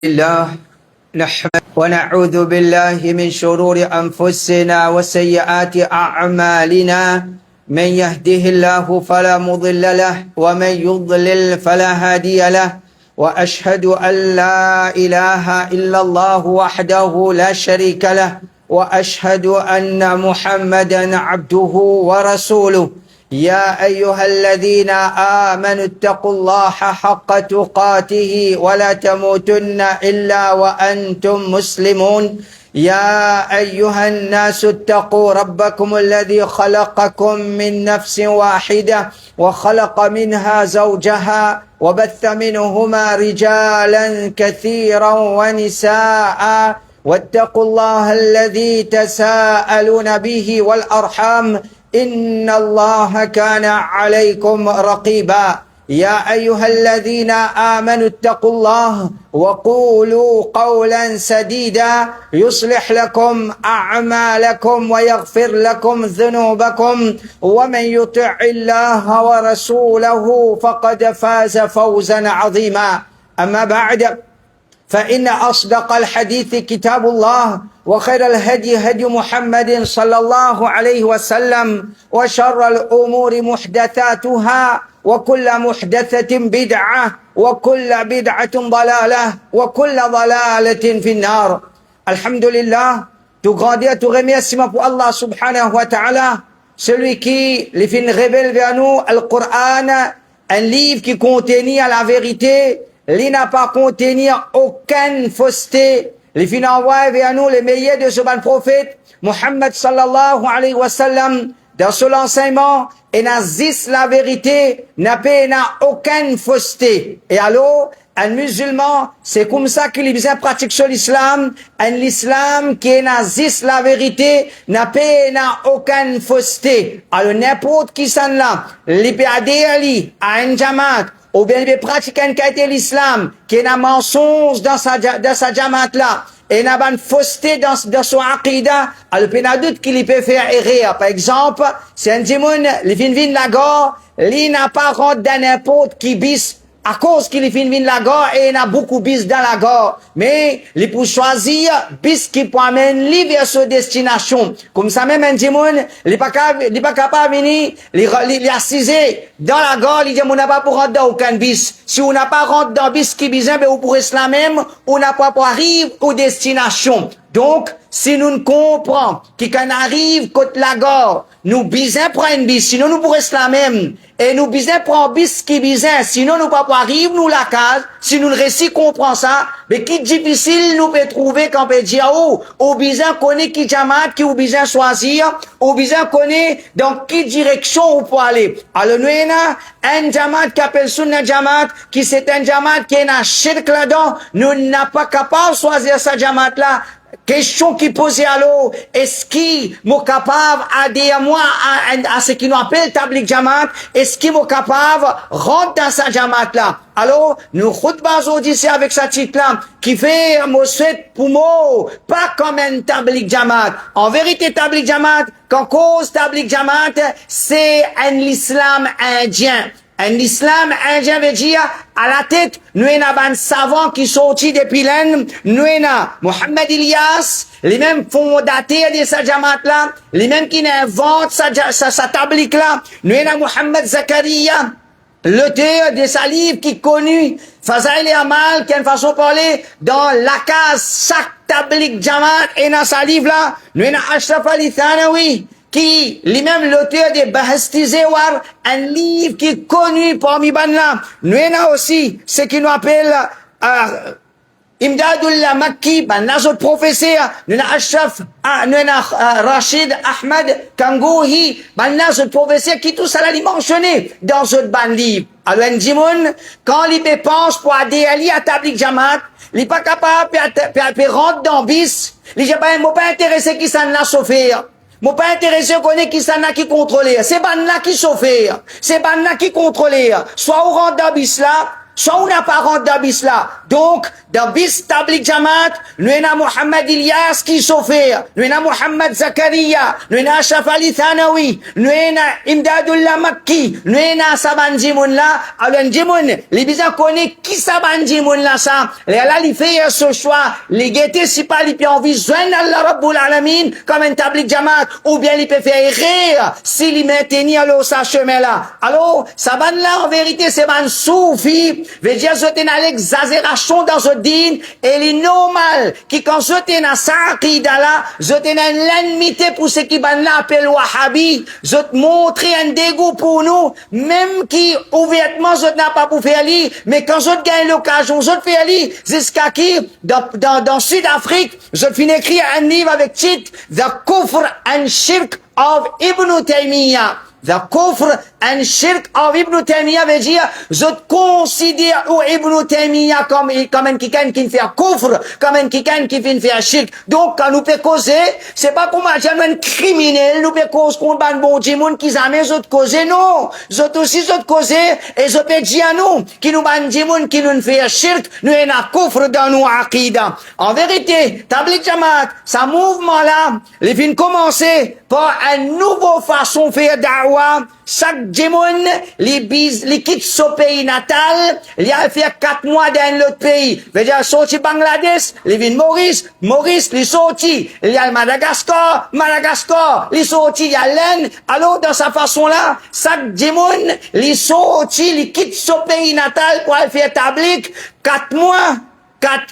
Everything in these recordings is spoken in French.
الله نحمد ونعوذ بالله من شرور أنفسنا وسيئات أعمالنا من يهده الله فلا مضل له ومن يضلل فلا هادي له وأشهد أن لا إله إلا الله وحده لا شريك له وأشهد أن محمدا عبده ورسوله يا أيها الذين آمنوا اتقوا الله حق تقاته ولا تموتن إلا وأنتم مسلمون يا أيها الناس اتقوا ربكم الذي خلقكم من نفس واحدة وخلق منها زوجها وبث منهما رجالا كثيرا ونساء واتقوا الله الذي تساءلون به والأرحام إن الله كان عليكم رقيبا يا أيها الذين آمنوا اتقوا الله وقولوا قولا سديدا يصلح لكم أعمالكم ويغفر لكم ذنوبكم ومن يطع الله ورسوله فقد فاز فوزا عظيما أما بعد فإن أصدق الحديث كتاب الله وخير الهدي هدي محمد صلى الله عليه وسلم وشر الأمور محدثاتها وكل محدثة بدعة وكل بدعة ضلالة وكل ضلالة في النار. Alhamdulillah, tout grandeur, tout remerciement pour Allah subhanahu wa ta'ala, celui qui les fait révéler vers nous Al-Qur'an, un livre qui contient la vérité, il n'a pas contenir aucune fausseté. Les fin envoie vers nous les meilleurs de ce bon prophète, Muhammad sallallahu alayhi wa sallam, dans son enseignement, et n'a zis la vérité, n'a aucune fausseté. Et alors, un musulman, c'est comme ça qu'il bien pratique sur l'islam, l'islam qui n'a zis la vérité, n'a aucune fausseté. Alors, n'importe qui s'en là, il peut adhérer à un jamaat, ou bien il veut pratiquer un qualité l'islam, qui est un mensonge dans sa jamaat là, et n'a pas une fausseté dans son aqida, alors il y a doute qu'il peut faire errer. Par exemple, si un djimoun, il vient la gare, il n'a pas rentré dans n'importe qui bis, à cause qu'il vient la gare, et il y a beaucoup bis dans la gare. Mais, il peut choisir bis qui peut amener lui vers sa destination. Comme ça même, un djimoun, il n'est pas capable de venir, il assiser dans la gare, il dit, on n'a pas pour rentrer dans aucun bis. Si on n'a pas rentré dans bis qui bizarre, ben, on pourrait se la même, on n'a pas pour arriver aux destinations. Donc, si nous ne comprenons qu'on arrive côté la gare, nous bisons prendre une bis, sinon nous pourrions se la même. Et nous bisons prendre bis qui bisons, sinon nous pas arriver nous la case, si nous le récit comprend ça, mais qui difficile nous peut trouver quand on peut dire, oh, ou bisons connaît qui jamaat, qui ou bisons choisir, ou bisons connaît dans quelle direction on peut aller. Alors nous, un jamaat qui appelle Sunna Jamaat, qui c'est un jamaat qui est un shirk là-dedans, nous n'a pas capable de choisir sa jamaat là. Question qui posait alors, est-ce qu'il m'est capable d'aider moi à ce qu'il nous appelle Tablik Jamaat? Est-ce qu'il m'est capable de rentrer dans sa Jamaat là? Alors, nous khutbah aujourd'hui avec sa titre là, qui fait mon souhait pour moi, pas comme un Tablik Jamaat. En vérité, Tablik Jamaat, qu'en cause Tablik Jamaat, c'est un islam indien. Un islam indien veut dire, à la tête, nous avons un savant qui sorti depuis l'Inde, nous avons Mohammed Ilyas, les mêmes fondateurs de sa jamaat là, les mêmes qui inventent sa tablique là, nous avons Mohammed Zakaria, l'auteur de sa livre qui est connu, Fazail et Amal, qui a une façon de parler, dans la case, chaque tablique jamaat, et dans sa livre là, nous avons Ashraf Ali Thanawi, qui, lui-même l'auteur de Bahasti Zewar, un livre qui est connu parmi Banla. Nous avons aussi ce qui nous appelle Imdadullah Makki, notre professeur, nous avons Ashraf, nous avons Rachid Ahmad Kangouhi, notre professeur qui tout ça l'a mentionné dans ce ban livre. Alors, un djimoun, quand il pense pour adhérer à Tablik Jamaat, il n'est pas capable de rentrer dans bis, il n'est pas intéressé qui s'en a souffert. Moi pas intéressé à connaître qui s'en a qui contrôler. C'est ban-là qui s'offert. C'est ban-là qui contrôler. Soit on rentre dans bis là, soit on n'a pas rentre dans bis là. Donc, dans bis tablik jamaat, nous avons Mohamed Ilyas qui s'offert, nous avons Mohamed Zakaria, nous avons Ashraf Ali Thanawi, nous avons Imdadullah Makki, nous avons Saban Jimoun là. Alors, Jimoun, les bizarres connaissent qui Saban Jimoun là, ça. Là, il fait ce choix, les guettés, si pas, il peut envie, joindre Allah Rabbul Alamin, comme un tablik jamaat, ou bien il peut faire rire, s'il met tenir alors sa chemin là. Alors, Saban là, en vérité, c'est ban soufi, veut dire, je t'ai dans l'exagération dans ce din, et il est normal, qui quand je t'ai dans sa aqida là, je t'ai dans l'ennemité pour ce qui ban là appelle Wahhabi, je te montre un dégoût pour nous, même qui, ouvertement, je n'ai pas pour faire li, mais quand je te gagne l'occasion, je te fais li, jusqu'à qui, dans Sud-Afrique, je te finis écrire un livre avec titre, The Kufr and Shirk of Ibn Taymiyyah. The Kufr and Shirk of Ibn Taymiyyah veut dire, je considère Ibn Taymiyyah comme quelqu'un qui fait un kufr, comme quelqu'un qui fait un shirk. Donc, quand nous peut causer, c'est pas comme un criminel, nous peut causer contre un bon djimoun qui jamais je causer, non. Je aussi je causer, et je peux dire à nous, qui nous ban djimoun qui nous fait un shirk, nous avons un kufr dans nos aqida. En vérité, Tabligh Jamaat, ce mouvement-là, il vient commencer par une nouvelle façon de faire da'wah. Chaque djimoun, les quitte son pays natal, il a fait 4 mois dans l'autre pays. Veut dire, sorti Bangladesh, il vient Maurice, il sorti, il y a le Madagascar, il sorti, il y a l'Inde. Alors, dans sa façon-là, chaque djimoun, il sorti, il quitte son pays natal pour aller faire tablik 4 mois.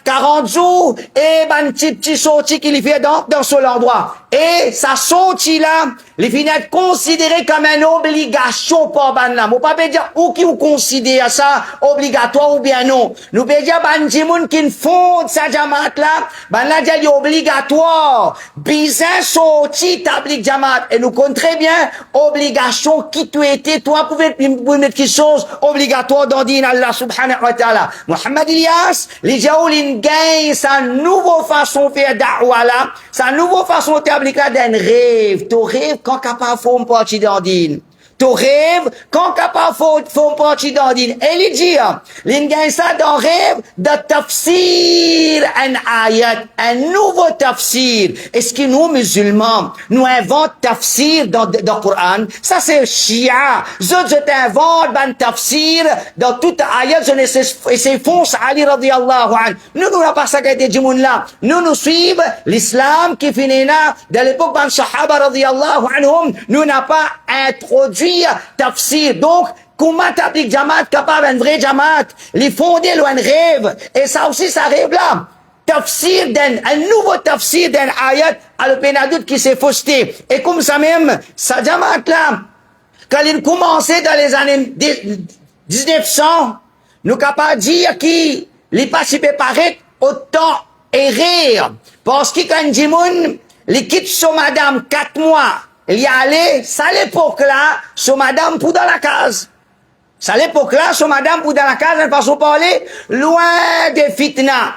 40 jours, et ben, petit sorti qu'il fait dans son endroit. Et sa sortie là, il finit être considéré comme une obligation pour ban là. Moi, pas dire ou qui vous considère ça obligatoire ou bien non. Nous peut dire ban jimoun qui font sa jamaat là, ban là dit obligatoire. Bizarre sorti tablik jamaat. Et nous comptons très bien obligation qui tu étais, toi, pouvez mettre quelque chose obligatoire dans din Allah subhanahu wa ta'ala. Mohamed Ilyas, les Jaoulin gagne sa nouvelle façon de faire da'wah là, sa nouvelle façon de faire là d'un rêve. Tu rêves quand capable faut me partir dans din. Tu rêves quand capable faut me partir dans din. Et il dit, il gagne ça dans rêve de tafsir un ayat, un nouveau tafsir. Est-ce que nous musulmans, nous inventons tafsir dans le Coran? Ça c'est Shia. Je t'invente un tafsir dans toute ayat, je ne sais fonce Ali radiallahu anhu. Nous n'avons pas ça qui a été dit là. Nous suivons l'islam qui finit là, de l'époque ban sahaba radiallahu anhum, nous n'a pas introduit tafsir. Donc, comment Tabligh Jamaat capable un vrai Jamaat, les fonder un rêve, et ça aussi, ça rêve là. Tafsir un nouveau tafsir d'un ayat, à le pénadoute qui s'est fausté. Et comme ça même, ça Jamaat là, quand il commençait dans les années 1900, nous capables de dire qu'il n'est pas si préparé autant et rire. Parce que quand Jimoun, il quitte son madame 4 mois, il y a allé, ça l'époque là, son madame pour dans la case. Ça l'époque là, son madame pour dans la case, elle passe au parler, loin de fitna.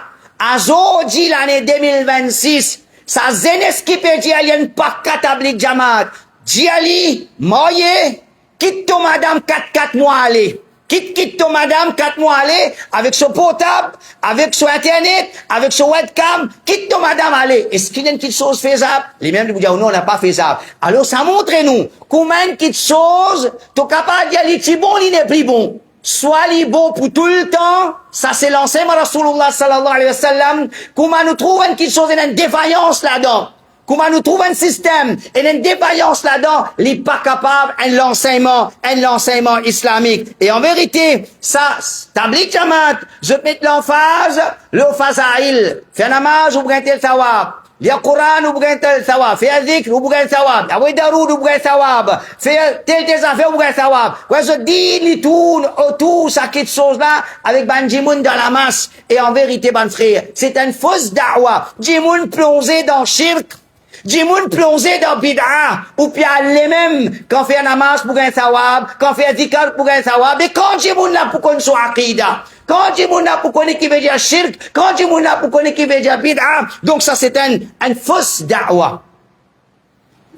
Aujourd'hui, l'année 2026, sa jeunesse qui peut dire, il y a une pas Tabligh Jamaat. Diali, moye, quitte ton madame 4 mois aller. Quitte ton madame 4 mois aller, avec son portable, avec son internet, avec son webcam, quitte ton madame aller. Est-ce qu'il y a une petite chose faisable? Les mêmes vous disent, non, on n'a pas faisable. Alors, ça montre nous, comment une petite chose, t'es capable de dire, il est bon, il n'est plus bon. Soit il est bon pour tout le temps, ça c'est l'enseignement de Rasulullah sallallahu alayhi wa sallam, comment nous trouvons une petite chose, il y a une défaillance là-dedans. Comment nous trouvons un système et une défaillance là-dedans, il n'est pas capable de l'enseignement islamique. Et en vérité, ça, Tabligh Jamaat, je mets l'emphase, le fazaïl. Faire namaz ou brintel thawab. Lire Coran ou brintel thawab. Faire dhikr ou brintel thawab. Avoir daroud ou brintel thawab. Faire tel des affaires ou brintel thawab. Ouais, je dis, il tourne autour, ça quelque chose-là, avec ban Jimoun dans la masse. Et en vérité, ban frère, c'est une fausse da'wah. Jimoun plongé dans shirk. Jimoun plongé dans bid'a, ou bien les mêmes, quand fait un namaz pour un thawab, quand fait un dhikr pour un thawab, et quand Jimoun là pour qu'on soit aqida, quand Jimoun là pour qu'on qui veut dire shirk, quand Jimoun là pour qu'on qui veut dire bid'a, donc ça c'est une fausse da'wah.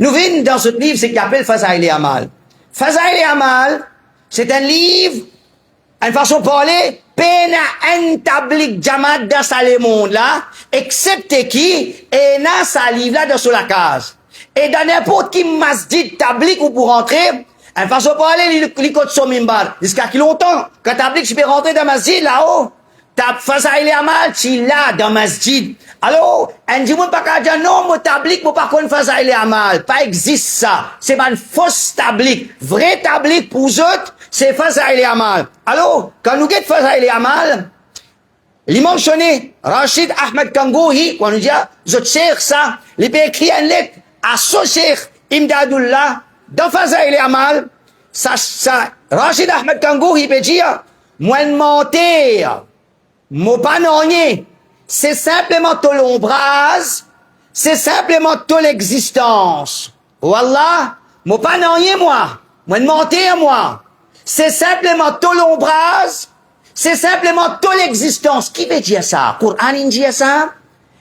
Nous venons dans ce livre, c'est qu'il appelle Fazaïl et Amal. Fazaïl et Amal, c'est un livre une façon de parler, pena un tablik jamat dans sa le monde là, excepté qui, et na sa livre là dans la case. Et dans n'importe qui masjid tablik ou pour rentrer, une façon de parler, les côtes sont mimbar. Jusqu'à qui longtemps, quand tablik, je peux rentrer dans masjid là-haut, t'as fasaïl et amal, tu là dans masjid. Alors, un dit, pas qu'à dire non, mon tablik, mon pas qu'on fasaïl et amal. Pas existe ça. C'est une fausse tablik. Vrai tablik pour eux, c'est fasaïl et amal. Alors, quand nous guettons fasaïl et amal, l'imam mentionné, Rachid Ahmed Kangouhi, quand nous dit, je cheikh ça, il peut écrire une lettre à son cheikh Imdadullah, dans fasaïl et amal, Rachid Ahmed Kangouhi peut dire, moi de mentir, mon pas nonnier, c'est simplement tout l'ombrage, c'est simplement toute l'existence. Wallah, moi pas nonnier moi de mentir moi, c'est simplement tout l'ombrage, c'est simplement toute l'existence. Qui veut dire ça? Coran il dit ça?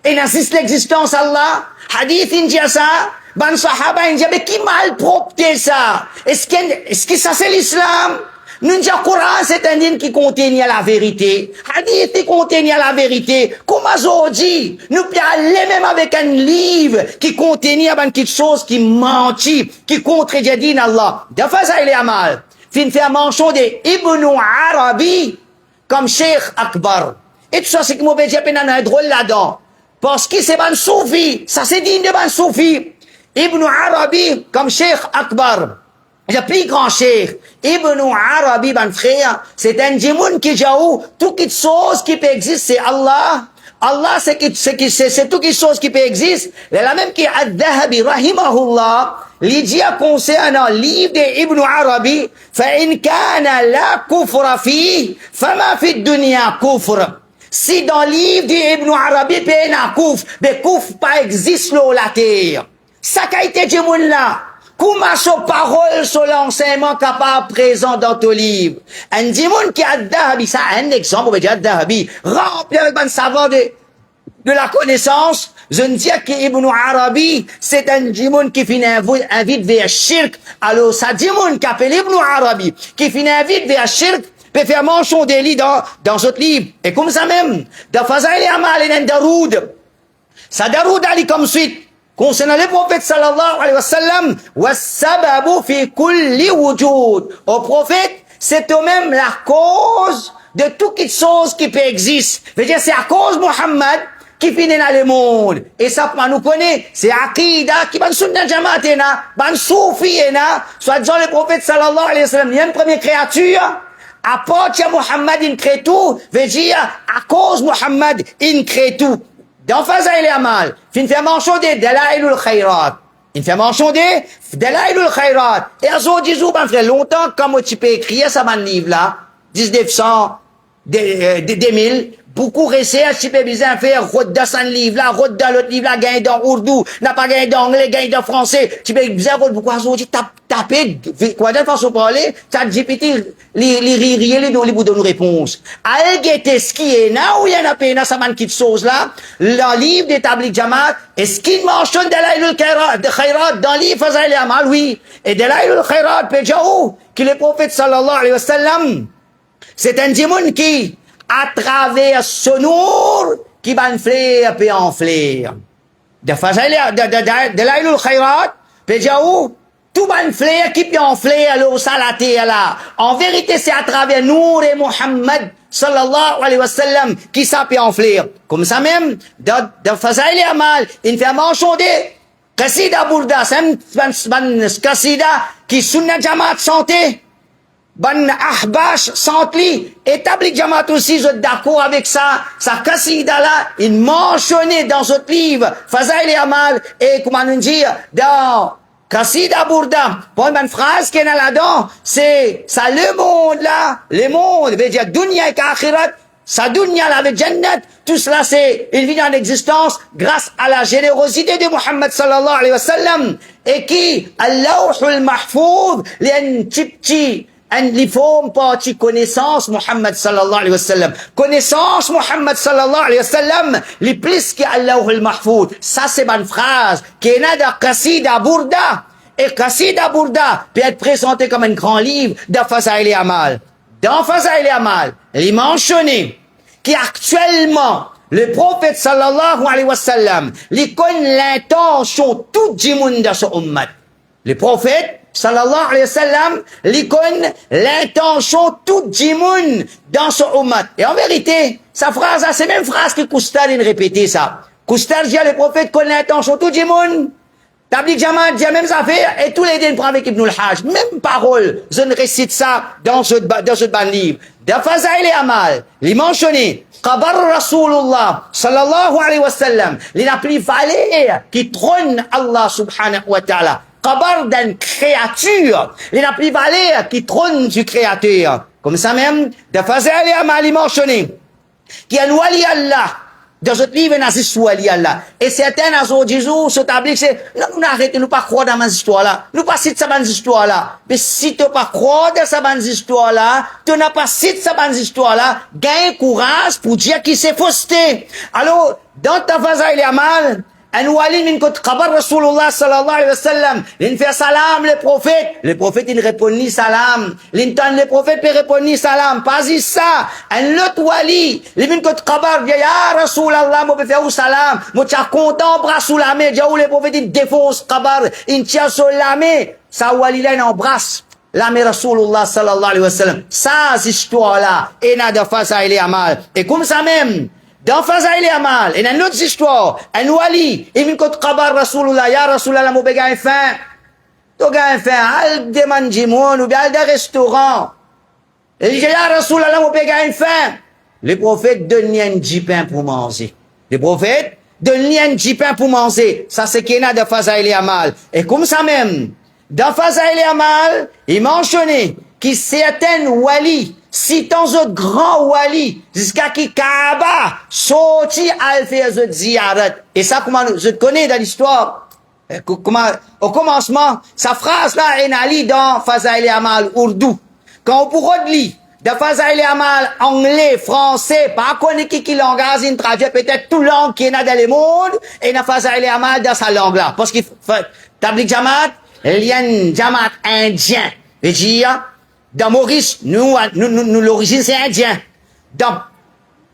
Et n'assiste l'existence Allah? Hadith il dit ça? Ban sahaba il dit, mais qui malpropre ça? Est-ce que ça c'est l'islam? Nous disons Coran, c'est un livre qui contient la vérité. Hadith qui contient la vérité. Comme aujourd'hui, nous pouvons aller même avec un livre qui contient quelque chose qui mentit, qui contredit Allah. De façon, il est mal. Fin fait mention de Ibn Arabi comme Cheikh Akbar. Et tout ça, c'est que mon bédier est drôle là-dedans. Parce que c'est ban soufi. Ça, c'est digne de ban soufi. Ibn Arabi comme Cheikh Akbar. Le plus grand cheikh, Ibn Arabi, ben frère, c'est un djimoun qui jaou, toute chose qui peut exister, c'est Allah. Allah, c'est toute chose qui peut exister. La même qui Ad-Dhahabi, rahimahullah, l'idée concernant le livre d'Ibn Arabi, فَإِنْ كَانَ لَا كُفْرَ فِيهِ فَمَا فِي الدُّنْيَا كُفْرَ. Si dans le livre d'Ibn Arabi, il y a un kouf, mais kouf pas existe sur la terre. Ça qu'a été djimoun là. Comment son parole sur l'enseignement capable présent dans ton livre? Un dimoun qui a Ad-Dhahabi, ça un exemple, on va dire Ad-Dhahabi, rempli avec un savoir de la connaissance. Je ne dis qu'Ibn Arabi, c'est un dimoun qui finit invite vers shirk. Alors, ça dimoun qui appelle Ibn Arabi, qui finit invite vers shirk, peut faire mention des lits dans ce livre. Et comme ça même, dans Fazaïl et Amal et Daroud, ça Daroud ali comme suite. Concernant le prophète sallallahu alayhi wa sallam, wassababu fi kulli wujud. Au prophète, c'est eux-mêmes la cause de toute chose qui peut exister. Je veux dire, c'est à cause de Muhammad qui finit dans le monde. Et ça, nous connaît, c'est Aqida qui va sunna jamaatena, ban soufiena, soit disant le prophèt sallallahu alayhi wa sallam, il y a une première créature, à part Muhammad, il crée tout, veut dire, à cause de Muhammad, il crée tout. Dans Fazaïl et Amal, il fait mention de Dalailul Khayrat. Il fait mention de Dalailul Khayrat. Et à ce disons, ben frère, longtemps, comme tu peux écrire ça dans le livre là, 1900, 2000, beaucoup recherches, tu peux bien faire, route dans ce livre là, route dans l'autre livre là, gagne dans Urdu, n'a pas gagné d'anglais, gagne dans français, tu peux bien beaucoup, tu taper, quoi de façon de parler, ça GPT, les bouts de nos réponses. À guetter ce qui est là, où il y en a pas, ça manque de choses là, le livre des tabliques Jamaat, est-ce qu'il mentionne Dalailul Khayrat dans le livre Fazaïl et Amal, oui. Et Dalailul Khayrat, Péjaou, qui le prophète sallallahu alayhi wa sallam, c'est un djimoun qui, à travers ce nour, qui va enfler, puis enfler. De Fazaïl, de Lailul Khayrat, Péjaou, tout va enfler, qui peut enfler, alors ça la terre là. En vérité, c'est à travers Nour et Muhammad, sallallahu alayhi wa sallam, qui ça peut enfler. Comme ça même, de Fazaïl et Amal, il fait mention de Qasida Burda, c'est un Qasida qui sunna Jamaat santé. Ban Ahbash Santli, établi Jamaat aussi, je suis d'accord avec ça. Sa Qasida là, il mentionnait dans ce livre, Fazaïl et Amal, et comment on dit, dans Qasida Burda, pour une phrase qui est là-dedans, c'est, ça le monde là, le monde, veut dire dunya et akhirat, sa dunya là avec Jannat, tout cela c'est, il vit en existence grâce à la générosité de Muhammad sallallahu alayhi wa sallam, et qui, Allahul Mahfouz, les petits, les formes partie connaissance Muhammad sallallahu alayhi wa sallam. Connaissance Muhammad sallallahu alayhi wa sallam, les plus que Allahul Mahfouz. Ça c'est une phrase qui est là dans Qasida Burda. Et Qasida Burda peut être présenté comme un grand livre de Fazaïl et Amal. dans Fazaïl Amal, il mentionné qu'actuellement, le prophète sallallahu alayhi wa sallam, il connaît l'intention tout du monde dans ce ummat. Le prophète sallallahu alayhi wa sallam, il connaît l'intention tout du monde dans ce ummat. Et en vérité, sa phrase, c'est la même phrase que Koustar répétait ça. Koustar dit, le prophète connaît l'intention tout du monde. Tabligh Jamaat dit la même affaire et tous les deux prennent avec Ibn al-Hajj. Même parole. Je ne récite ça dans ce ban livre. Dans Fazaïl Amal, il mentionné, Qabar Rasulullah, sallallahu alayhi wa sallam, il a pris valeur qui trône Allah subhanahu wa ta'ala. Qabar d'une créature, il a pris valeur qui trône du créateur. Comme ça même, dans Fazaïl Amal, il mentionné, qui a un wali Allah, dans ce livre, il y a des wali Allah. Et certains, dans ce jour, ce tablik, c'est, non, nous arrêtons, nous pas croire dans ces histoires-là. Nous pas citer ces histoires-là. Mais si tu pas croire dans ces histoires-là, tu n'as pas cité ces histoires-là, gagne courage pour dire qu'il s'est fausseté. Alors, dans ta Fazaïl Amal, un wali min kot khabar Rasulullah sallallahu alayhi wa sallam, il fait salam le prophète il répond ni salam, l'intan le prophète peut répondre ni salam, pas ça, un autre wali, il min kot khabar dit ya Rasulullah, moi peut faire salam, moi t'as content bras sous la main, dit le prophète il défonce khabar, il tient sur la main, ça wali là il embrasse la main Rasulullah sallallahu alayhi wa sallam, ça cette histoire là, et n'a de Fazaïl Amal, et comme ça même, dans Fazaïl Amal, il y a une autre histoire. Un wali, il vient quand Qabar Rasulullah, ya Rasulullah, m'a bégain faim. Tu gagne faim, al de manjimon, ou bien al de restaurant. Il dit, ya Rasulullah, m'a bégain faim. Le prophète donne un pain pour manger. Le prophète donne un pain pour manger. Ça, c'est qu'il y a de Fazaïl Amal. Et comme ça même, dans Fazaïl Amal, il mentionné qu'il certains wali, citant ce grand wali, jusqu'à qui Kaaba sorti à faire ce ziyarat. Et ça, comment, je connais dans l'histoire, comment, au commencement, sa phrase là, est allée dans Fazaïl Amal Urdu. Quand on pourrait lire, dans Fazaïl Amal anglais, français, pas connaître qui langage, il traduit peut-être tout langue qui est dans le monde, et dans Fazaïl Amal dans sa langue là. Parce qu'il fait, Tabligh Jamaat, il y a un Jamaat indien. Et dire, dans Maurice, nous l'origine c'est indien. Dans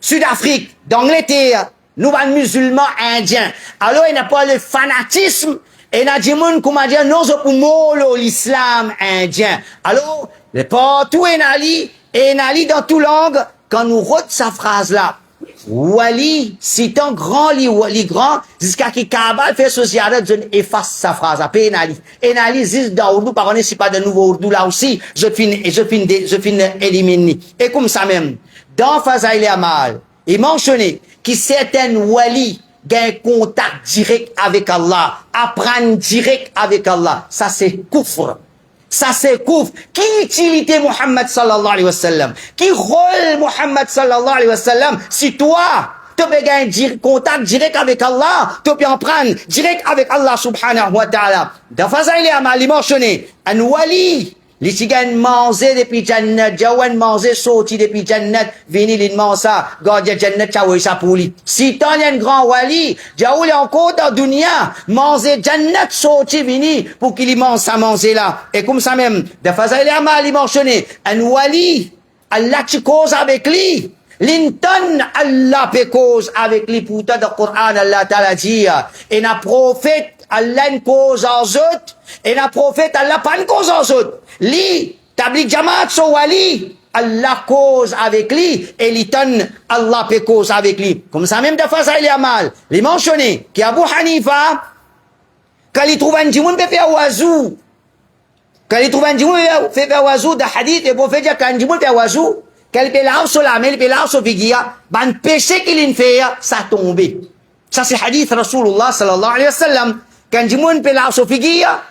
Sud-Afrique, d'Angleterre, nous sommes musulmans indiens. Alors, il n'y a pas le fanatisme, et il y a des gens qui disent, non, c'est pour l'islam indien. Alors, partout, il y a dans toute langue, quand nous retenons sa phrase-là, wali, citant grand li grand, jusqu'à qui Kaaba fait ce ziyarat, je efface sa phrase, après Enali, zis dans Urdu, par contre, c'est pas de nouveau Urdu là aussi, je finis éliminer. Et comme ça même, dans Fazaïl Amal, il mentionnait que certains wali gagnent contact direct avec Allah, apprennent direct avec Allah. Ça c'est kufr. Ça c'est couf. Qui utilité Muhammad sallallahu alayhi wa sallam? Qui rôle Muhammad sallallahu alayhi wa sallam? Si toi, tu peux gagner contact direct avec Allah, tu peux en prendre direct avec Allah subhanahu wa ta'ala. Dans Fazaïl Amal, il mentionné, un wali, les cigans manger depuis Jannat, Jawan manger sorti depuis Jannat, vini les mange ça, gardien Jannat, chaoui ça pour lui. Si t'en y a un grand wali, Jaoul est encore dans dunya, manger Jannat sorti vini, pour qu'il y mange ça manger là. Et comme ça même, de Fazaïl Amal, il mentionné, un wali, Allah tu cause avec lui. L'inton Allah peut cause avec lui, pour le Coran, Allah ta'ala dit, et na prophète, Allah une cause en autres, et na prophète, Allah pas une cause en autres. Li, Tabligh Jamaat, so wali, Allah cause avec lui, et l'inton Allah peut cause avec lui. Comme ça même de Fazaïl Amal, il mentionné, qu'Abu Hanifa, quand il trouve un djimoun peut faire oiseau, quand il trouve un djimoun peut faire oiseau, de hadith, le prophète dit qu'un djimoun fait oiseau, qu'elle peut l'arbre sur la main, elle peut l'arbre sur figuia, ben péché qu'il fait, ça tombe. Ça c'est hadith Rasulullah sallallahu alayhi wa sallam. Quand du monde peut l'arbre sur figuia,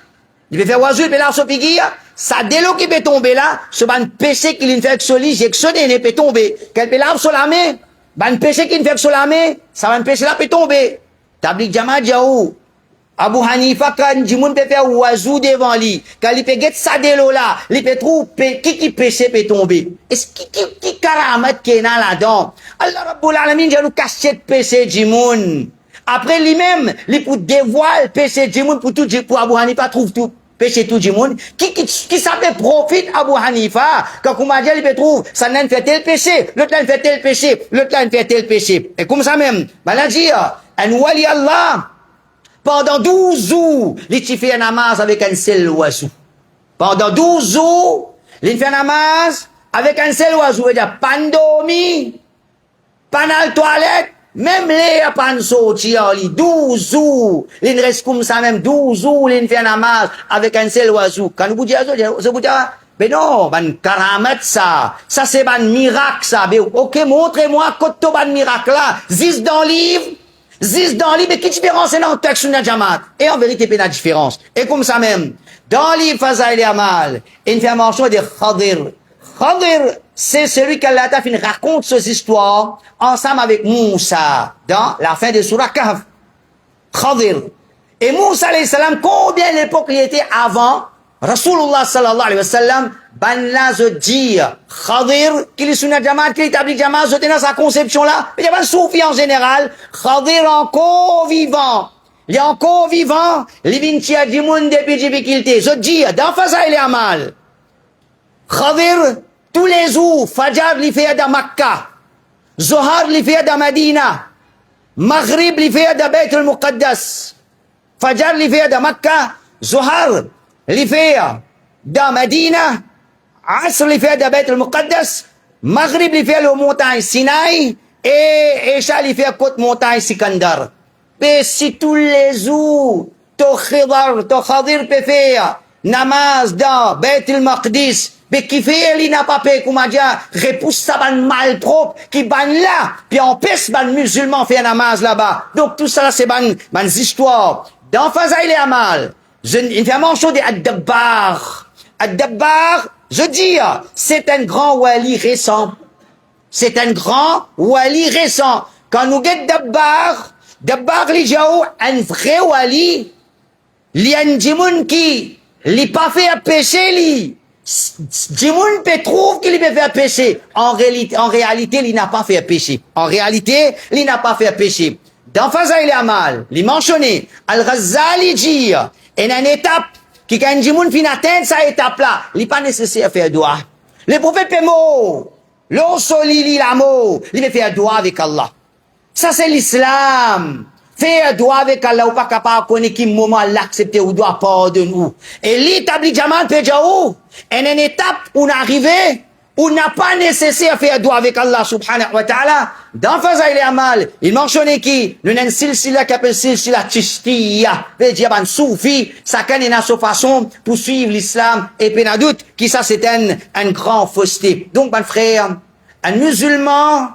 il peut faire oiseau, il peut l'arbre sur figuia, ça dès l'eau qui peut tomber là, ce ben péché qu'il fait sur lui, j'ai sonné, il peut tomber. Qu'elle peut l'arbre sur la main, ben péché qu'il fait sur la main, ça ben péché là peut tomber. Tabligh Jamaat Jaou. Abu Hanifa, quand du monde peut faire oiseau devant lui, quand il peut get ça de l'eau là, il peut trouver qui péché peut tomber. Est-ce qui karamat qui est là-dedans? Allah Rabbul Alamin, j'ai nous caché de péché du monde. Après lui-même, il peut dévoiler péché du monde pour tout, pour Abu Hanifa trouve tout. péché tout le monde, qui s'appelle profite Abu Hanifa, quand Koumadja il trouve, ça n'a fait tel péché, l'autre n'a fait tel péché, l'autre n'a fait tel péché. Et comme ça même, ben dit, un wali Allah, pendant 12 jours, il fait un namaz avec un seul oiseau. Pendant 12 jours, il fait un namaz avec un seul oiseau. C'est-à-dire, pas de dormir, pas dans la toilette, même les pas de sortir, 12 jours. Il reste comme ça même, 12 jours, il fait un namaz avec un seul oiseau. Quand vous dites, vous dites, mais non, ban karamat ça. Ça c'est ban miracle ça. Ok, montrez-moi côté ban miracle là. Zis dans le livre. Zis dans le livre, mais quelle différence est dans le texte de la Jamaat? Et en vérité, il y a une différence. Et comme ça même, dans le livre Fazaïl et Amal, il fait un mention de Khadir. Khadir, c'est celui qui Allah raconte ces histoires ensemble avec Moussa, dans la fin de Surah Kahf. Khadir. Et Moussa alayhi salam, combien l'époque il était avant Rasulullah sallallahu alayhi wa sallam, ban là, je dis, Khadir, qui est sunna jamaat, qui établit jamaat, je dans sa conception là, mais il y a pas de soufi en général, Khadir encore vivant. Il est encore vivant, il vient à Dimoun depuis difficulté. Je dis, dans Fazaïl et Amal, Khadir, tous les jours, Fajr li fait à Makkah, Zohar li fait à Medina, Maghrib li fait à Bayt al-Muqaddas, Fajr li fait à Makkah, Zohar li fait à Medina, Asr li fait à Bayt al-Muqaddas, Maghrib li fait aux montagnes Sinaï, et Isha li fait à côte montagne Sikandar. Mais si tous les jours, to Khadir peut faire namaz dans Bayt al-Maqdis, mais qui fait, il n'a pas payé, comme on dit, repousse ça, ban mal propre, qui ban là, puis empêche ban musulman faire namaz là-bas. Donc tout ça, c'est ban histoires. Dans Fazaïl et Amal, il fait mention de Ad-Dabbar. Ad-Dabbar, je dis, c'est un grand wali récent. C'est un grand wali récent. Quand nous guette Dabbar li jaou, un vrai wali, li an djimoun qui, li pas fait à péché li. Djimoun peut trouve qu'il peut faire péché. En réalité, il n'a pas fait péché. En réalité, il n'a pas fait péché. Dans Fazaïl et Amal, il mentionné, Al-Ghazali dit, il y a une étape, qui quand Djimoun fin atteindre cette étape-là, il n'est pas nécessaire de faire doigt. Le prophète peut mot, l'on solili la mot, il veut faire doigt avec Allah. Ça c'est l'islam. Faire doigt avec Allah ou pas capable de connaître qui moment l'accepter ou doit pardonner nous. Et l'établi Jamal peut dire où? Et une étape où on arrive, où on n'a pas nécessaire de faire doigt avec Allah subhanahu wa ta'ala. Dans Fazaïl et Amal, il mentionne qui? Nous avons une silsila qui appelle silsila Chishtiya. veut dire un soufi, ça can une façon pour suivre l'islam et puis n'a doute qui ça c'est un grand fausseté. Donc, mon frère, un musulman,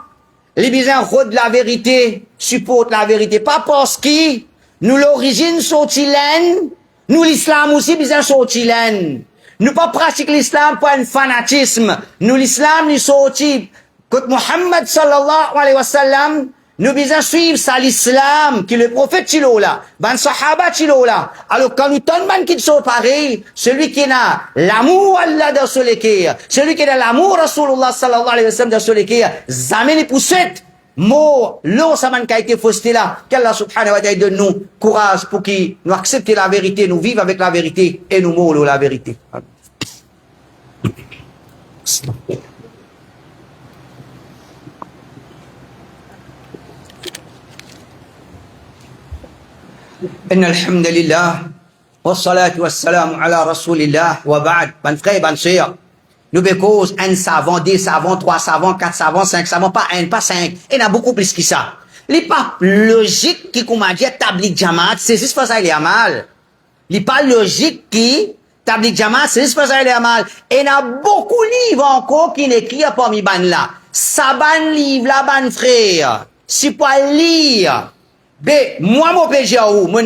les bisins de la vérité, supportent la vérité. Pas parce que nous l'origine sortilène, nous l'islam aussi bisins sortilène. Nous pas pratiquer l'islam pour un fanatisme. Nous l'islam nous sorti. Quand Muhammad sallallahu alayhi wa sallam, nous bisins suivre ça l'islam, qui le prophète chilo là, ban sahaba chilo là. Alors quand nous t'en qui sont pareils, celui qui a l'amour Allah dans son cœur, celui qui a l'amour Rasulullah sallallahu alayhi wa sallam dans son cœur, jamais les poussettes, mots, l'eau ça man qui a été fausté là, qu'Allah subhanahu wa ta'ala donne nous courage pour qu'il nous accepte la vérité, nous vivons avec la vérité et nous mourons la vérité. إن الحمد لله والصلاة والسلام على رسول الله وبعد. Ban frère, ban sœur, nous bécause un savant, deux savants, trois savants, quatre savants, cinq savants, pas un, pas cinq. Il y en a beaucoup plus que ça. Il n'est pas logique qui, comme on dit, tablik jamaat, c'est juste parce qu'il y a mal. Il n'est pas logique qui, tablik jamaat, c'est juste parce qu'il y a mal. Et il y a beaucoup de livres encore qui n'écrivent pas mi ban là. Ça ban livre là, ban frère. Si pas lire. Mais, moi, mon péjaou, mon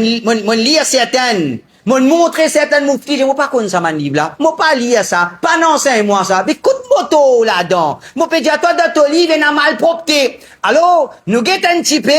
lire certaines, mon montrer certaines mouftis, je ne veux pas connaître ça, mon livre là. Moi, pas lire ça. Pas non, c'est moi ça. Mais coup de moto là-dedans. Mon péjaou, toi, dans ton livre, il y a mal propreté. Alors, nous guettons un petit peu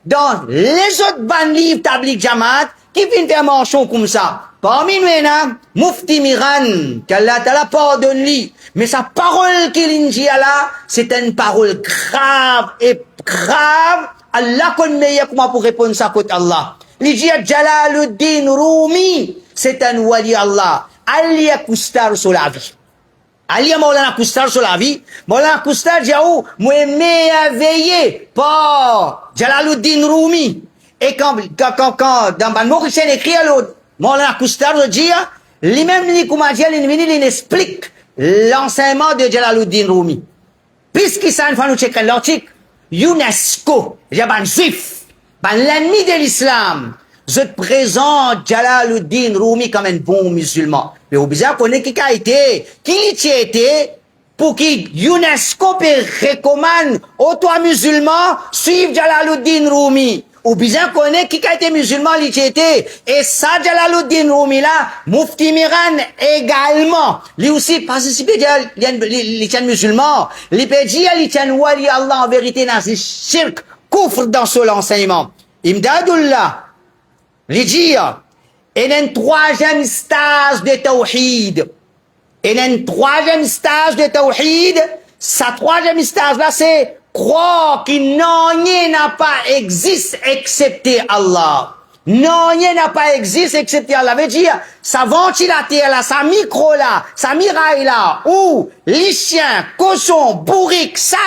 dans les autres bandes livres tablik jamaat qui viennent faire manchon comme ça. Parmi nous, il y a Mufti Miran, qu'Allah t'a la pardonne lui. Mais sa parole qu'il dit là, c'est une parole grave et grave. Allah connaît meilleur comment pour répondre ça côté Allah. Il dit Jalaluddin Rumi, c'est un wali Allah. Ali Akustar sur la vie. Ali Maulana Akustar sur la vie. Maulana Akustar dit, oh, moi, merveillé par Jalaluddin Rumi. Et quand dans le mot Christian écrit à l'autre, Maulana Akustar dit, lui-même, il explique l'enseignement de Jalaluddin Rumi. Puisqu'il s'en fait nous checker l'article, UNESCO, j'ai un juif, l'ennemi de l'islam, je te présente Jalaluddin Rumi comme un bon musulman. Mais au bizarre qu'on est qui a été, qui a été, pour qui UNESCO recommande aux toi musulmans, suivre Jalaluddin Rumi. Ou bizarre qu'on est qui a été musulman, il a été. Et ça, Jalaluddin Rumi là, Mufti Miran également. Lui aussi participé, il tient musulman. Il peut dire, il tient wali Allah en vérité dans ce shirk, coufre dans son enseignement. Imdadullah. Il dit, il y a une troisième stage de tawhid. Il y a une troisième stage de tawhid. Sa troisième stage là, c'est croire qu'il n'a pas existe excepté Allah. Non, il n'a pas existe excepté Allah. Veut dire, sa ventilateur là, sa micro là, sa miraille là, ou les chiens, cochons, bourriques, sacs,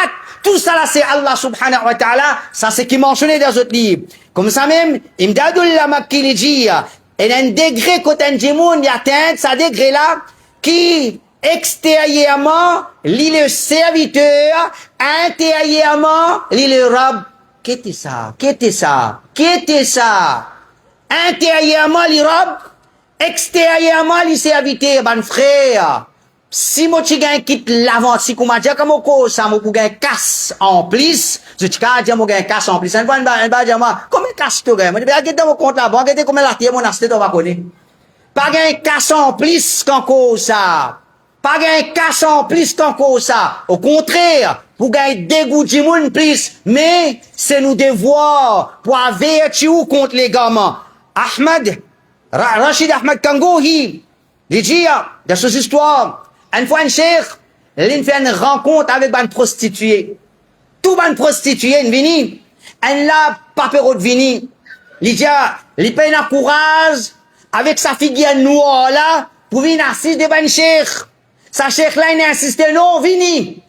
tout ça là, c'est Allah subhanahu wa ta'ala. Ça, c'est qui mentionné dans notre livre. Comme ça même, Imdadullah Makki dit, il y a un degré côté il atteint, ce degré là, qui, extérieurement, lit le serviteur, intérieurement, lit le rab. Qu'était ça? Qu'était ça? Qu'était ça? Intérieurement, lit rab, extérieurement, lit serviteur, ban frère. Si moi tu gagnes quitte l'avant, si comment dire comme au ça moi pour gagner casse en plus, je te dis moi gagner casse en plus. Un ba dire moi combien casse tu gagnes? Moi regarde dans mon compte là, regarde combien la mon acheté tu vas connaître. Pas gagner casse en plus qu'en ça. Pas gagner casse en plus qu'en ça. Au contraire, pour gagner dégoût du monde plus, mais c'est nous devoir pour avertir contre les gamins. Rachid Ahmad Kangohi, il dit dans cette histoire. Une fois, un cheikh, il fait une rencontre avec une prostituée. Tout une prostituée, il vient, elle n'a pas peur de venir. Il dit, il paye un courage avec sa figure noire là, pour venir assister devant un cheikh. Sa cheikh là, il insiste, non, vini.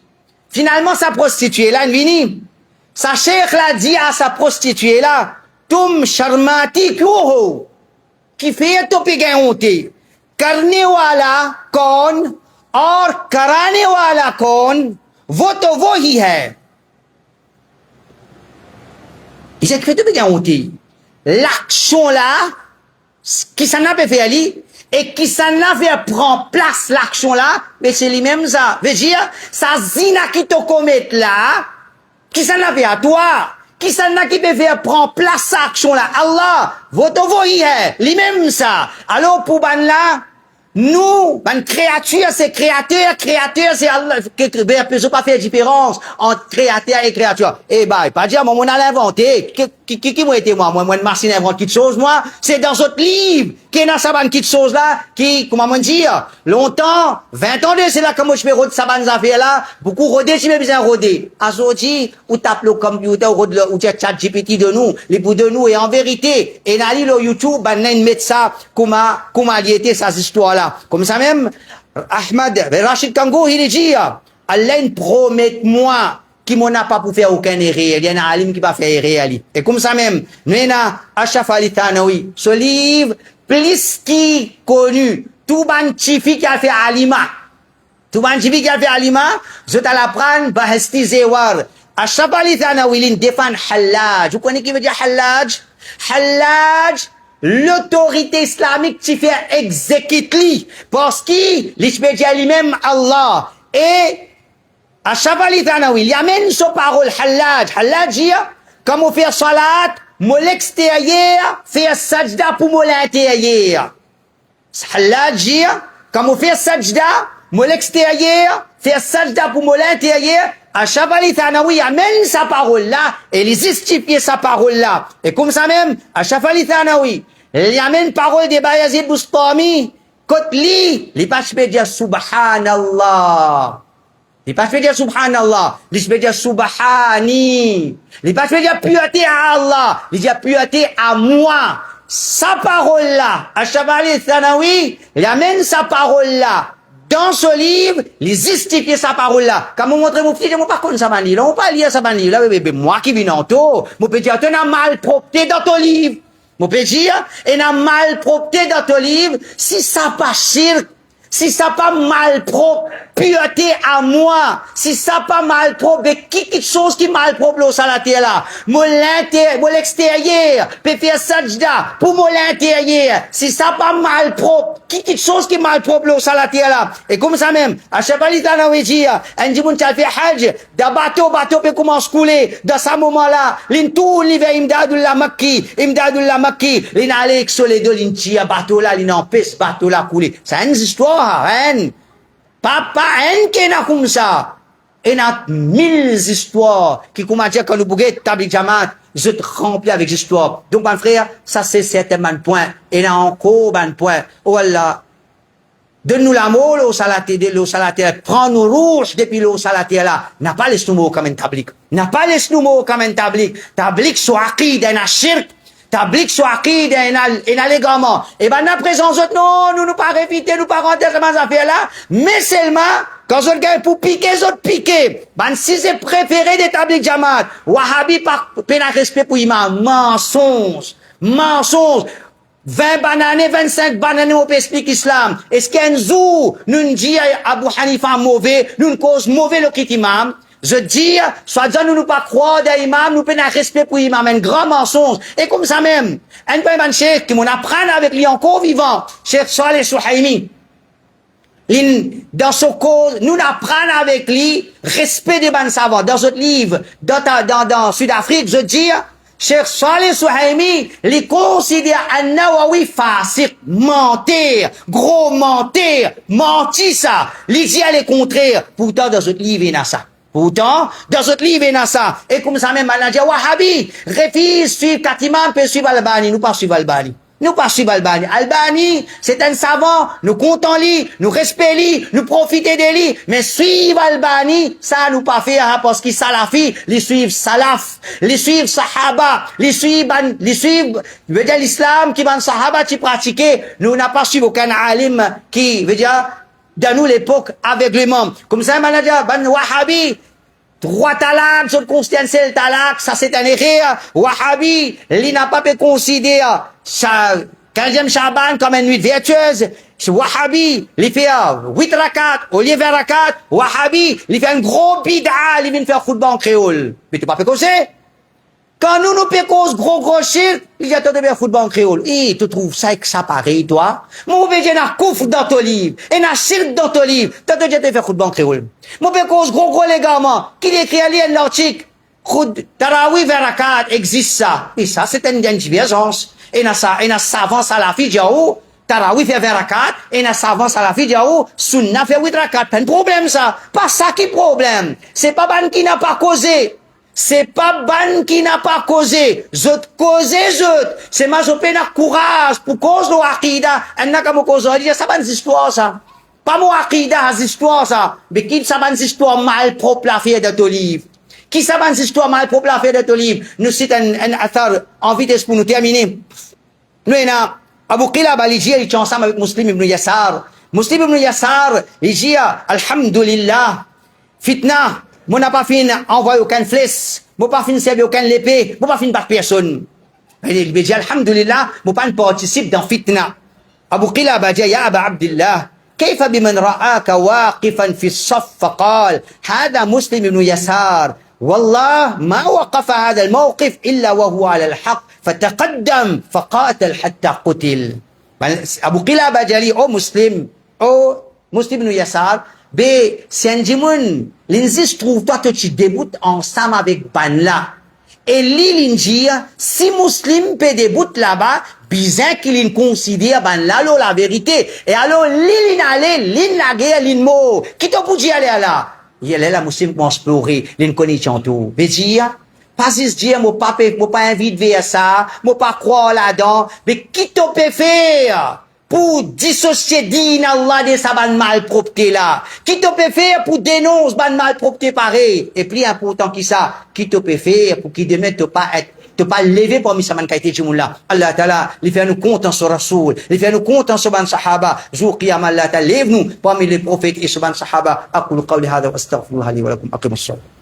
Finalement, sa prostituée là, il vient. Sa cheikh là dit à sa prostituée là, Tum sharmati kuho, qui fait tout pégain honte. Karne wala kon, और कराने वाला कौन वो तो वो ही है इसे fait tout bien honte l'action là qui s'en a fait ali et qui s'en a fait prendre place l'action là mais c'est lui-même ça veut dire ça zina qui te commet là qui s'en a fait à toi qui s'en a qui peut faire prendre place l'action là Allah वो तो वो ही है lui-même ça alors pour ban là nous, une créature, c'est créateur, c'est Allah, que pas faire différence entre créateur et créature. Eh ben, pas dire, moi, on a l'inventé. Qui m'a été moi, une machine invente quelque chose, moi, c'est dans votre livre, qui est dans sa bonne petite chose là, qui, comment on dire, longtemps, 20 ans de, c'est là, comme je fais rôder sa bonne affaire là, beaucoup rôder, si j'ai besoin de rôder. Azoti, ou tape le computer, ou chat GPT de nous, les bouts de nous, et en vérité, et dans le YouTube, ben, met ça, comment il était, ces histoires-là. Comme ça même, Ahmad, Rachid Kango, il dit, Allah promet-moi qui m'en a pas pour faire aucun erreur. Il y a un alim qui va faire erreur. Et comme ça même, nous avons Ashraf Ali Thanawi, ce livre, plus qui connu, tout ban chifi qui a fait Alima. Tout ban chifi qui a fait Alima, je t'ai l'apprendre, Bahesti Zewar. Ashraf Ali Thanawi, il défend Hallaj. Vous connaissez qui veut dire Hallaj? Hallaj, l'autorité islamique qui fait exécuter parce qu'il l'espèce lui-même Allah et Ashraf Ali Thanawi il amène sa parole Hallaj dit comme on fait salat mon l'extérieur fait sajda pour mon l'intérieur Hallaj dit comme on fait sajda mon l'extérieur fait sajda pour mon l'intérieur Ashraf Ali Thanawi amène sa parole là et il justifie sa parole là et comme ça même Ashraf Ali Thanawi il amène parole de Bayazid Bustami quand les pas se dire subhanallah les pas se dire subhanallah les se dire subhani les pas se dire pureté à Allah les dire pureté à moi sa parole-là, Ash-Shabali Thanawi, il amène sa parole-là dans ce livre, il justifie sa parole-là. Quand vous montrez mon petit, je ne pas connaître ça, là, on pas lire ça, là, moi qui viens en tout, je peux dire, tu as malpropreté dans ton livre. Je peux dire, il y a malpropreté dans ton livre, si ça pas shirk, si ça pas malpropre, pureté à moi, si ça pas malpropre, quelque chose qui malpropre au salaté là, moi l'extérieur, peut faire sajda, pour moi l'intérieur, si ça pas malpropre, quelque chose qui malpropre au salaté là, et comme ça même, à Shabali Tanawijia, un dimoun t'a fait hajj, da bateau peut commencer à couler, dans ce moment-là, l'intou, l'hiver, imdadullah makki, l'in allé sur les deux, l'intia, bateau là, l'in empêche, bateau là couler. C'est une histoire, hein. Papa, hein, qui n'a comme ça. Il y a 1000 histoires qui, comme dire, quand nous bouguons tablik jamat, je te remplis avec histoires. Donc, mon frère, ça, c'est certainement un point. Et là, encore, un point. Oh Allah. Donne-nous l'amour, l'eau salatée, prends-nous rouge depuis l'eau salatée là. N'a pas laissé nous comme un tablik. N'a pas laissé nous comme un tablik. Tablik soit aqid, un shirk. Tablik soit aqid, un allègrement. Et ben, la présence, non, nous pas réviter, nous pas rentrer dans ces affaires-là. Mais seulement, quand on gagne pour piquer, les autres piquer. Ben, si c'est préféré des tablik jamat, Wahhabi par peine respect pour imam. Mensonge. 20 bananes, 25 bananes, on peut expliquer l'islam. Est-ce qu'un jour, nous dit Abu Hanifa mauvais, nous cause mauvais le kit imam? Je dis, soit disant, nous pas croire des imams, nous prenons un respect pour imam, un grand mensonge. Et comme ça même, un peu un cheikh qui m'en apprend avec lui encore vivant, Cheikh Saleh Souhaimi. Dans ce cause, nous apprenons avec lui respect des ban savants. Dans ce livre, dans Sud-Afrique, je dis, Cheikh Saleh Souhaimi, il considère un Nawawi fasiq, mentir, gros mentir, menti ça. Il dit à les contraires. Pourtant, dans ce livre, il y a ça. Pourtant, dans ce livre, il y a ça. Et comme ça même, on a dit, Wahhabi, refuse, suivre Katimam, peut suivre Albani. Nous pas suivre Albani. Nous pas suivre Albani. Albani, c'est un savant. Nous comptons lui, nous respectons lui, nous profitons de lui. Mais suivre Albani, ça nous pas faire parce qu'il salafi, les suivent salaf, les suivent sahaba, les suivent, veut dire l'islam qui van sahaba qui pratiquer. Nous n'a pas suivi aucun alim qui, veut dire, dans nous l'époque aveuglement. Comme ça, on a dit, ban Wahhabi, 3 talaks, sur constitutionnel talak, ça c'est un erreur. Wahhabi, il n'a pas pu considérer ça, 15e Shaban comme une nuit vertueuse. Wahhabi, il fait 8 rakats, au lieu de 20 rakats, Wahhabi, il fait un gros bid'a, il vient faire football en créole. Mais tu pas fait causer? Quand nous pécons gros shirk, il y a tout de bien football en créole. Et tu trouves ça que ça pareil, toi? Mon bédier n'a coufre dans ton livre, et n'a shirk dans ton livre. T'as déjà fait football en créole. Mon pécons gros légalement, qui écrit à lire l'article, Tarawi Verakat existe ça. Et ça, c'est une divergence. Et n'a savant salafi diaou, Tarawi fait Verakat, et n'a savant salafi diaou, Sunna fait 8 rakat. Pas de problème, ça. Pas ça qui est problème. C'est pas ban qui n'a pas causé. C'est pas ban qui n'a pas causé. Zot causé, c'est ma jopé n'a courage pour cause de akida. Elle n'a qu'à me causer. Ça ban histoire, ça. Pas mon akida, histoire, ça. Mais qui ça ban histoire mal propre la faire de ton livre? Qui ça ban histoire mal propre la faire de ton livre? Nous c'est un athar en vitesse pour nous terminer. Nous, il y a Abu Qilab al-Ijia, il est ensemble avec Muslim ibn Yassar. Muslim ibn Yassar, il dit, alhamdulillah, fitna. Moi, n'a pas fini envoyer aucun flèche. Moi, pas fini servir aucun épée. Moi, pas fini par personne. Il dit, alhamdulillah, moi, pas participe dans fitna. Abu Qilab a dit, ya Aba Abdillah, كيف بمن رآك واقفا في الصف فقال هذا مسلم بن يسار والله ما وقف هذا الموقف إلا وهو على الحق فتقدم فقاتل حتى قتل. Abu Qilab a dit, oh Muslim بن يسار, c'est un djimoun, l'insis trouve toi que tu débutes ensemble avec ban là. Et l'inji, si muslim peut débuter là-bas, bizarre qu'il considère ban là, la vérité. Et alors, la guerre, mot. Qui t'a pour dire aller là? Il est là, muslim pour explorer, connaît tout. Veut dire, pas si se dire, mon pas invite vers ça, mon pas croire là-dedans, mais qui t'a peut faire? Pour dissocier din Allah de sa ban malpropreté là. Qui te peut faire pour dénoncer ban malpropreté pareil? Et plus important que ça, qui te peut faire pour qu'il ne te pas être te pas lever parmi sa man kaité là. Allah Ta'ala, il fait nous compte en ce Rasoul, il fait nous compte en ce ban sahaba, jour qiyam Allah Ta'ala, lève nous parmi les prophètes et ce ban sahaba. Aqulu qawli hadha wa astaghfirullah li wa lakum aqimus salat.